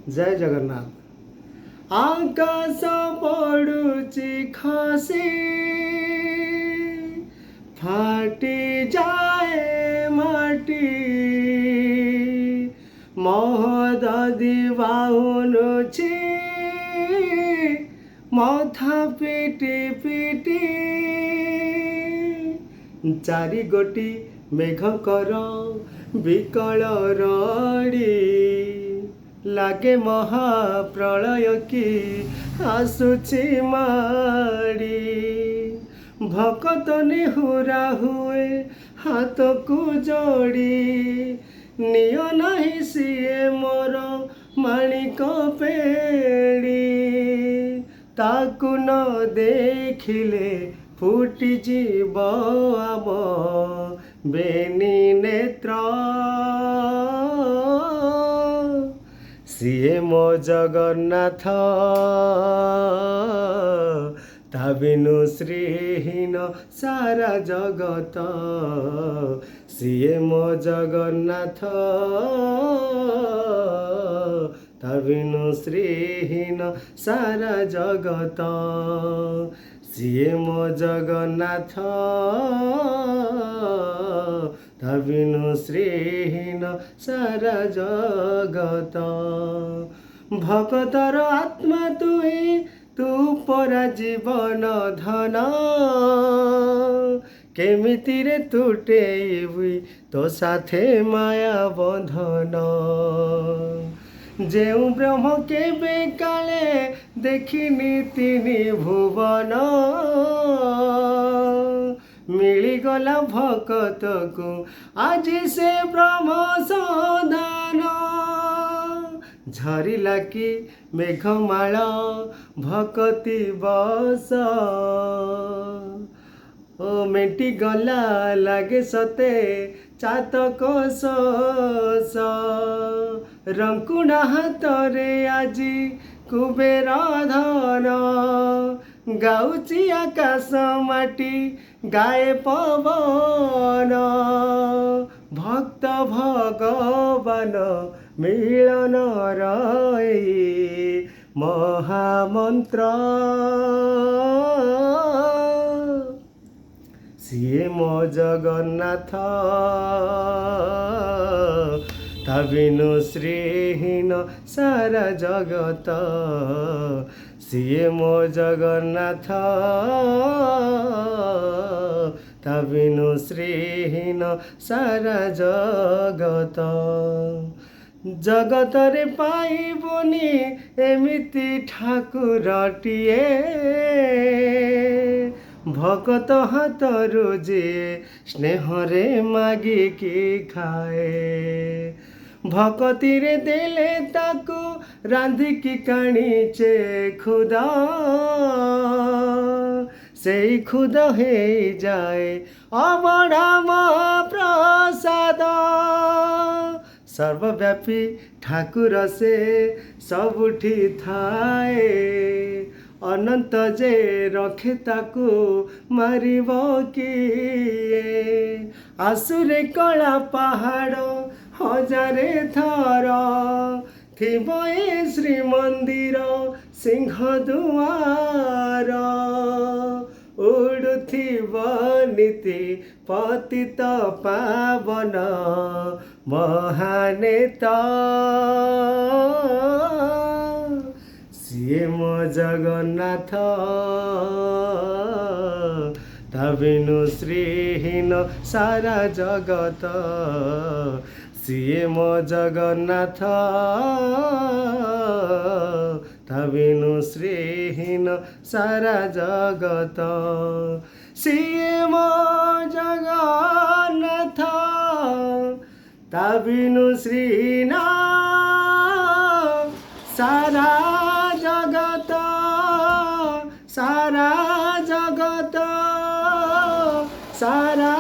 जय जगन्नाथ। आकाश पड़ुची खसी फाटी जाए माटी महोदधि बाहुनुची मथा पिटी पिटी चारि गोटी मेघ कर विकल रड़ी लागे महाप्रलय की आसुची माड़ी भकत निहुरा हुए हाथ को जोड़ी नियो नहीं सिए मोर माणिक पेड़ी ताकु न देखिले फुटी जीव आम बेनी नेत्र सिए मो जगन्नाथ ता बिनु श्रीहीन सारा जगत सिए मो जगन्नाथ ता बिनु श्रीहीन सारा जगत सिए मो जगन्नाथ ता बिनु श्रीहीन सारा जगत भक्तर आत्मा तुई तू परा जीवन धन केमिति रे तुटेबी तो साथे माया बंधन जेउ ब्रह्म केबे काले देखिनी तिनि भुवन मिलिगला भकत को आज से ब्रह्म सदान झरिला कि मेघमाल भकति बस ओ मेटी गला लागे सते चातक सस रंकुणा हातरे आजी कुबेर धन गाउची आकाश माटी गाए पवन भक्त भगवान मिलन रही महामंत्र सिए मो जगन्नाथ ता बिनु श्रीहीन सारा जगत सिए मो जगन्नाथ ता बिनु श्रीहीन सारा जगत जगतरे पाइबुनी एमिति ठाकुरटिए भकत हातरु जे स्नेहरे मागिकी खाए भकति रे देले ताकू रांधिकी काणीचे खुदा सेई खुद हे जाए अबड़ा महाप्रसाद सर्वव्यापी ठाकुर से सबुठी थाए अनंत जे रखे ताकू मारिब किए आसुरे कला पहाड़ हजारे थर थिब ए श्रीमंदिर सिंह दुआर उड़ुथिब नीति पतित पावन महानेता सिए मो जगन्नाथ ता बिनु श्रीहीन सारा जगत सिए मो जगन्नाथ ता बिनु श्रीहीन सारा जगत सिए मो जगन्नाथ ता बिनु श्रीहीन सारा जगत सारा जगत सारा